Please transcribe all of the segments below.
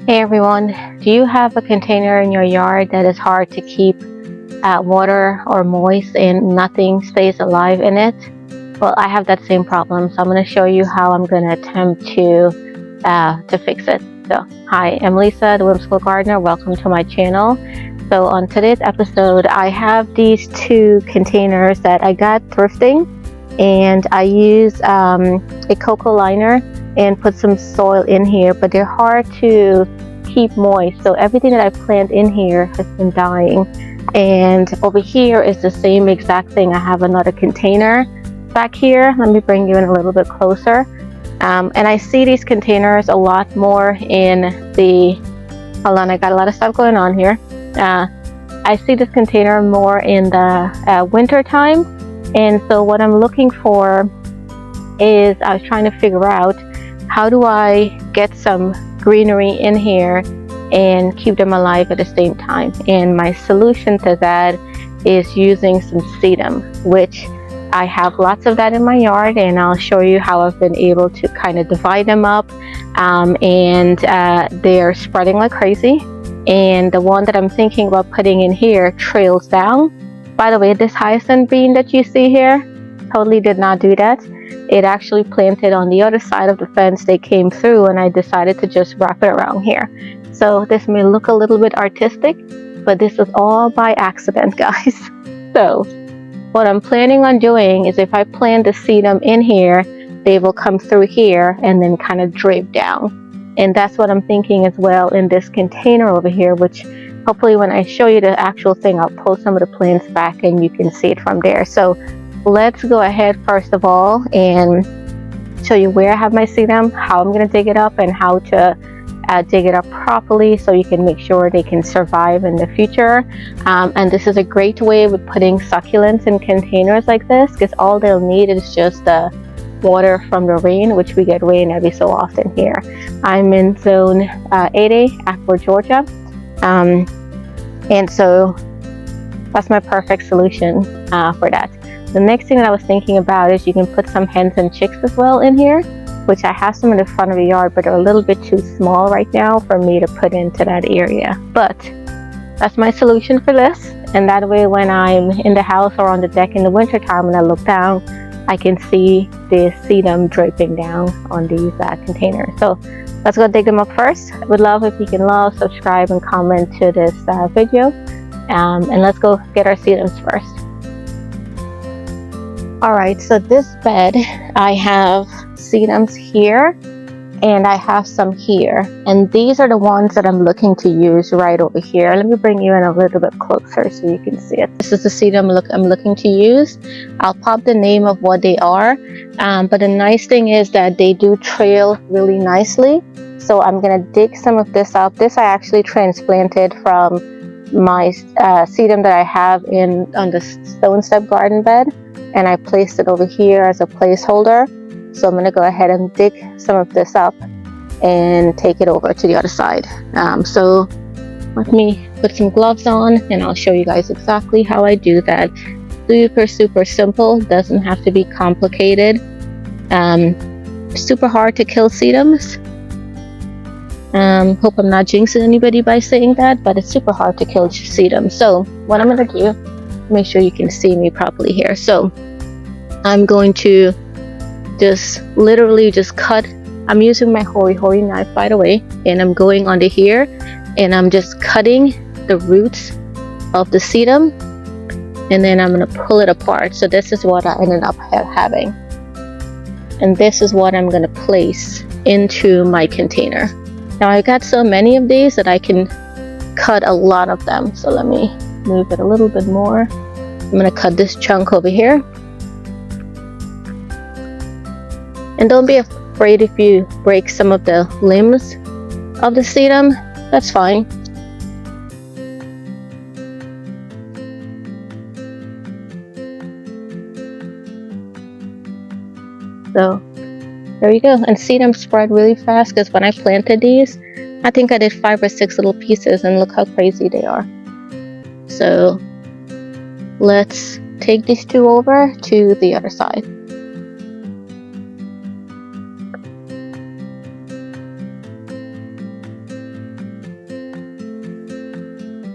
Hey everyone, do you have a container in your yard that is hard to keep water or moist and nothing stays alive in it? Well, I have that same problem, so I'm going to show you how I'm going to attempt to fix it. So, hi, I'm Lisa, the Whimsical Gardener. Welcome to my channel. So on today's episode, I have these two containers that I got thrifting, and I use a cocoa liner and put some soil in here, but they're hard to keep moist. So everything that I plant in here has been dying. And over here is the same exact thing. I have another container back here. Let me bring you in a little bit closer. And I see these containers a lot more in the, hold on, I got a lot of stuff going on here. I see this container more in the winter time. And so what I'm looking for is, I was trying to figure out, how do I get some greenery in here and keep them alive at the same time? And my solution to that is using some sedum, which I have lots of that in my yard, and I'll show you how I've been able to kind of divide them up, and they're spreading like crazy. And the one that I'm thinking about putting in here trails down. By the way, this hyacinth bean that you see here, totally did not do that. It actually planted on the other side of the fence. They came through and I decided to just wrap it around here. So this may look a little bit artistic, but this is all by accident, guys. So what I'm planning on doing is, if I plant the sedum in here, they will come through here and then kind of drape down. And that's what I'm thinking as well in this container over here, which hopefully when I show you the actual thing, I'll pull some of the plants back and you can see it from there. So let's go ahead first of all and show you where I have my sedum, how I'm going to dig it up, and how to dig it up properly so you can make sure they can survive in the future. And this is a great way with putting succulents in containers like this, because all they'll need is just the water from the rain, which we get rain every so often here. I'm in zone 8A, Akron, Georgia. And so that's my perfect solution for that. The next thing that I was thinking about is, you can put some hens and chicks as well in here, which I have some in the front of the yard, but they're a little bit too small right now for me to put into that area. But that's my solution for this. And that way, when I'm in the house or on the deck in the winter time, when I look down, I can see the sedum draping down on these containers. So let's go dig them up first. I would love if you can love, subscribe, and comment to this video. And let's go get our sedums first. Alright, so this bed, I have sedums here, and I have some here. And these are the ones that I'm looking to use right over here. Let me bring you in a little bit closer so you can see it. This is the sedum I'm looking to use. I'll pop the name of what they are. But the nice thing is that they do trail really nicely. So I'm going to dig some of this up. This I actually transplanted from my sedum that I have on the stone step garden bed. And I placed it over here as a placeholder. So I'm going to go ahead and dig some of this up and take it over to the other side. So let me put some gloves on and I'll show you guys exactly how I do that. Super simple, doesn't have to be complicated. Super hard to kill sedums. Hope I'm not jinxing anybody by saying that, but it's super hard to kill sedums. So what I'm going to do, make sure you can see me properly here. So I'm going to just literally just cut. I'm using my hory knife, by the way, and I'm going under here and I'm just cutting the roots of the sedum, and then I'm going to pull it apart. So this is what I ended up having, and this is what I'm going to place into my container. Now I got so many of these that I can cut a lot of them. So let me move it a little bit more. I'm going to cut this chunk over here. And don't be afraid if you break some of the limbs of the sedum, that's fine. So there you go. And sedum spread really fast, because when I planted these, I think I did 5 or 6 little pieces, and look how crazy they are. So let's take these two over to the other side.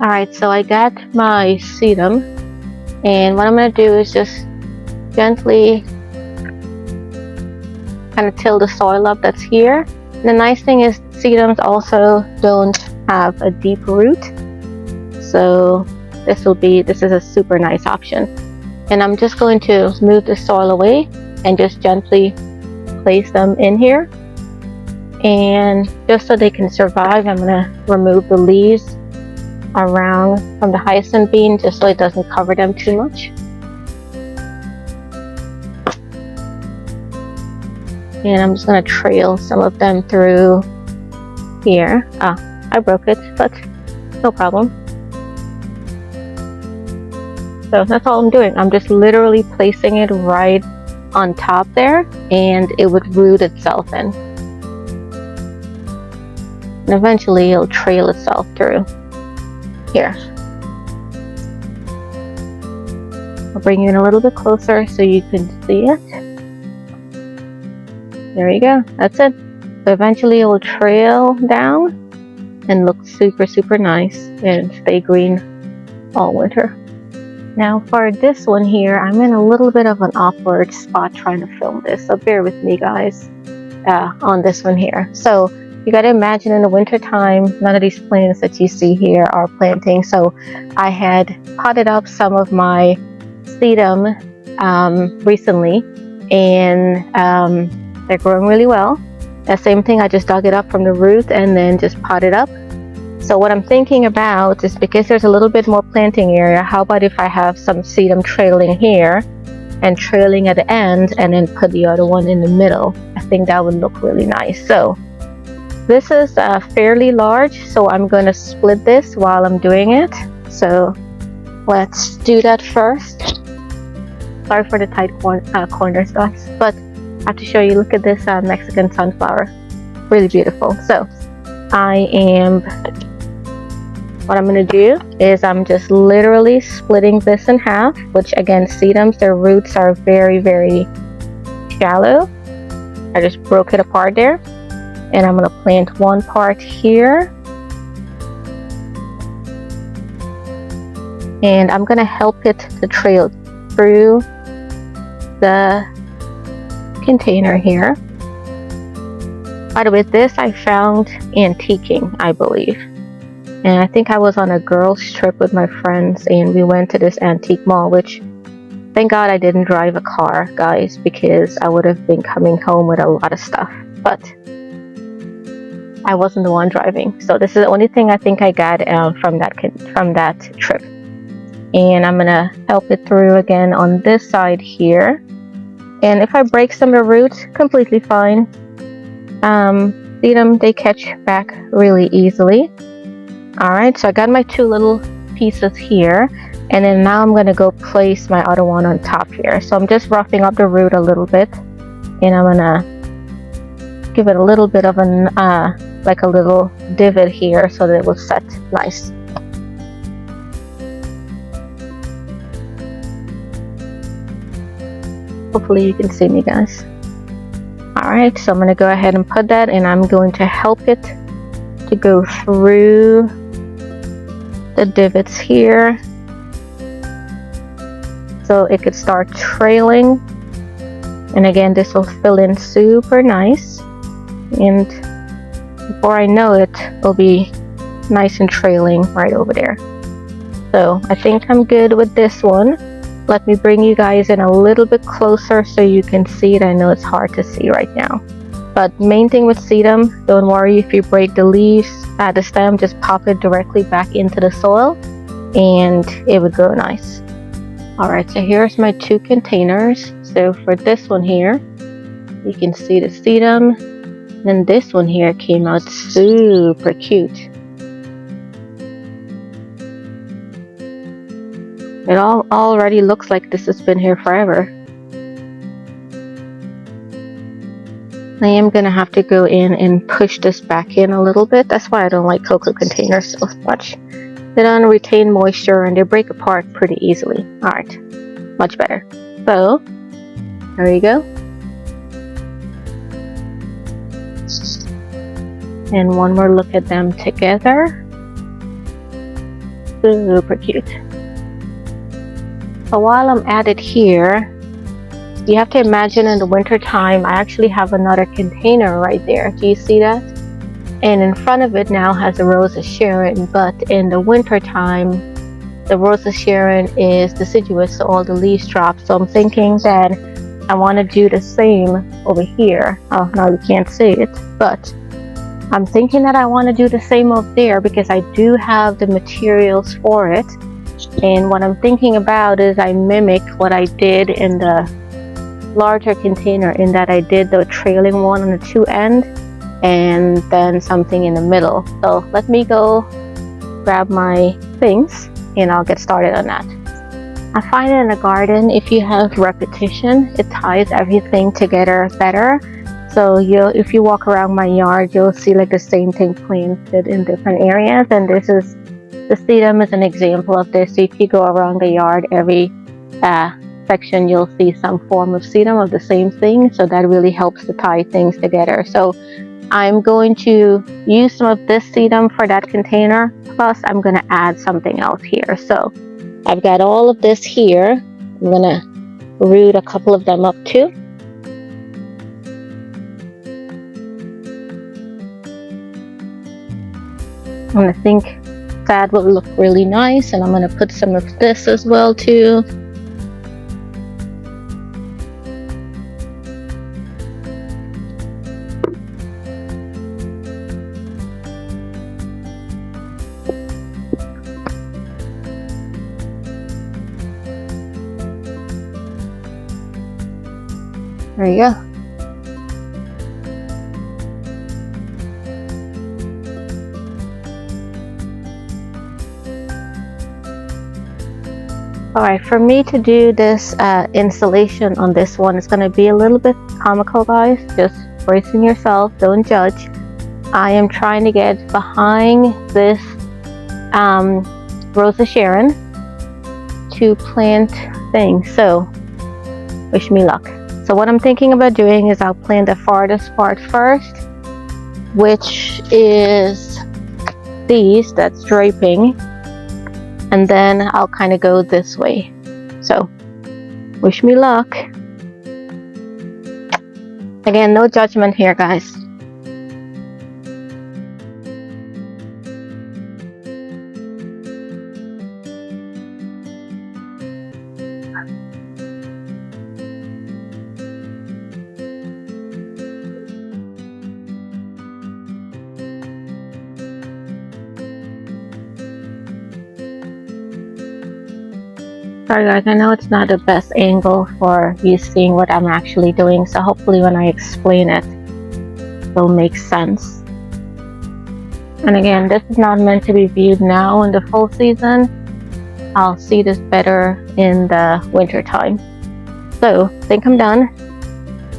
Alright, so I got my sedum, and what I'm going to do is just gently kind of till the soil up that's here. And the nice thing is sedums also don't have a deep root, so this is a super nice option. And I'm just going to move the soil away and just gently place them in here. And just so they can survive, I'm going to remove the leaves around from the hyacinth bean just so it doesn't cover them too much. And I'm just going to trail some of them through here. I broke it, but no problem. So that's all I'm doing. I'm just literally placing it right on top there, and it would root itself in. And eventually it'll trail itself through here. I'll bring you in a little bit closer so you can see it. There you go. That's it. So eventually it will trail down and look super, super nice and stay green all winter. Now for this one here, I'm in a little bit of an awkward spot trying to film this, so bear with me guys on this one here. So you got to imagine in the winter time, none of these plants that you see here are planting. So I had potted up some of my sedum recently, and they're growing really well. That same thing, I just dug it up from the root and then just potted up. So what I'm thinking about is, because there's a little bit more planting area, how about if I have some sedum trailing here and trailing at the end, and then put the other one in the middle? I think that would look really nice. So this is fairly large, so I'm going to split this while I'm doing it. So let's do that first. Sorry for the tight corners guys, but I have to show you. Look at this Mexican sunflower, really beautiful. So what I'm going to do is I'm just literally splitting this in half, which again, sedums, their roots are very, very shallow. I just broke it apart there, and I'm going to plant one part here, and I'm going to help it to trail through the container here. By the way, this I found antiquing, I believe. And I think I was on a girls trip with my friends, and we went to this antique mall, which thank God I didn't drive a car, guys, because I would have been coming home with a lot of stuff. But I wasn't the one driving, so this is the only thing I think I got from that trip. And I'm gonna help it through again on this side here. And if I break some of the roots, completely fine. Sedum, they catch back really easily. Alright, so I got my two little pieces here, and then now I'm going to go place my other one on top here. So I'm just roughing up the root a little bit, and I'm going to give it a little bit of an like a little divot here so that it will set nice. Hopefully you can see me guys. Alright, so I'm going to go ahead and put that, and I'm going to help it to go through the divots here so it could start trailing. And again, this will fill in super nice, and before I know it, it'll be nice and trailing right over there. So I think I'm good with this one. Let me bring you guys in a little bit closer so you can see it. I know it's hard to see right now, but main thing with sedum, don't worry if you break the leaves, the stem, just pop it directly back into the soil and it would grow nice. Alright, so here's my two containers. So for this one here, you can see the sedum, and this one here came out super cute. It already looks like this has been here forever. I am gonna have to go in and push this back in a little bit. That's why I don't like cocoa containers so much. They don't retain moisture and they break apart pretty easily. Alright, much better. So, there you go. And one more look at them together. super cute. So while I'm at it here, you have to imagine in the winter time, I actually have another container right there. Do you see that? And in front of it now has a Rose of Sharon, but in the winter time, the Rose of Sharon is deciduous, so all the leaves drop. So I'm thinking that I want to do the same over here. Oh, now you can't see it, but I'm thinking that I want to do the same up there because I do have the materials for it. And what I'm thinking about is I mimic what I did in the larger container, in that I did the trailing one on the two ends and then something in the middle. So let me go grab my things and I'll get started on that. I find in a garden, if you have repetition, it ties everything together better. So if you walk around my yard, you'll see like the same thing planted in different areas. And the sedum is an example of this. So if you go around the yard, every section you'll see some form of sedum of the same thing. So that really helps to tie things together. So I'm going to use some of this sedum for that container, plus I'm going to add something else here. So I've got all of this here. I'm going to root a couple of them up too. And I think that will look really nice, and I'm going to put some of this as well too. There you go. Alright, for me to do this installation on this one, it's going to be a little bit comical, guys. Just bracing yourself, don't judge. I am trying to get behind this Rose of Sharon to plant things. So, wish me luck. So what I'm thinking about doing is I'll plant the farthest part first, which is these that's draping, and then I'll kind of go this way. So wish me luck. Again, no judgment here, guys. Sorry guys, I know it's not the best angle for you seeing what I'm actually doing, so hopefully when I explain it, it'll make sense. And again, this is not meant to be viewed now in the full season. I'll see this better in the winter time. So, I think I'm done.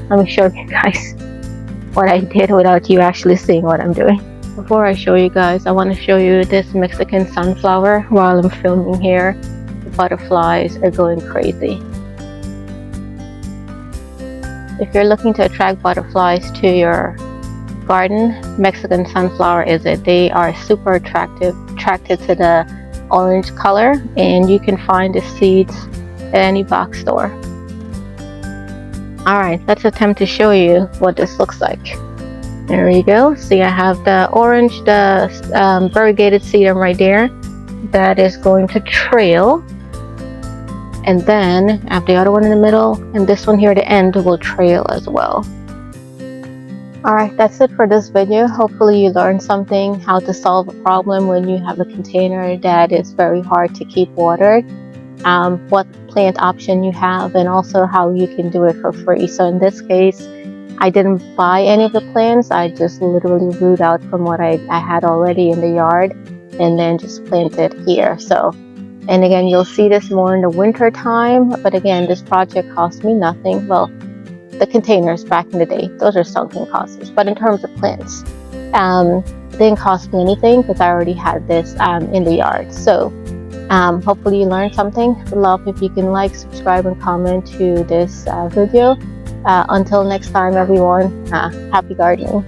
Let me show you guys what I did without you actually seeing what I'm doing. Before I show you guys, I want to show you this Mexican sunflower while I'm filming here. Butterflies are going crazy. If you're looking to attract butterflies to your garden, Mexican sunflower is it. They are super attracted to the orange color, and you can find the seeds at any box store. Alright, let's attempt to show you what this looks like. There you go. See, I have the orange, the variegated sedum right there. That is going to trail. And then I have the other one in the middle, and this one here at the end will trail as well. Alright, that's it for this video. Hopefully you learned something, how to solve a problem when you have a container that is very hard to keep watered, what plant option you have, and also how you can do it for free. So in this case, I didn't buy any of the plants. I just literally root out from what I had already in the yard and then just planted here. So, and again, you'll see this more in the winter time, but again, this project cost me nothing. Well, the containers back in the day, those are sunken costs, but in terms of plants, it didn't cost me anything because I already had this in the yard. So hopefully you learned something. Would love if you can like, subscribe, and comment to this video. Until next time, everyone, happy gardening.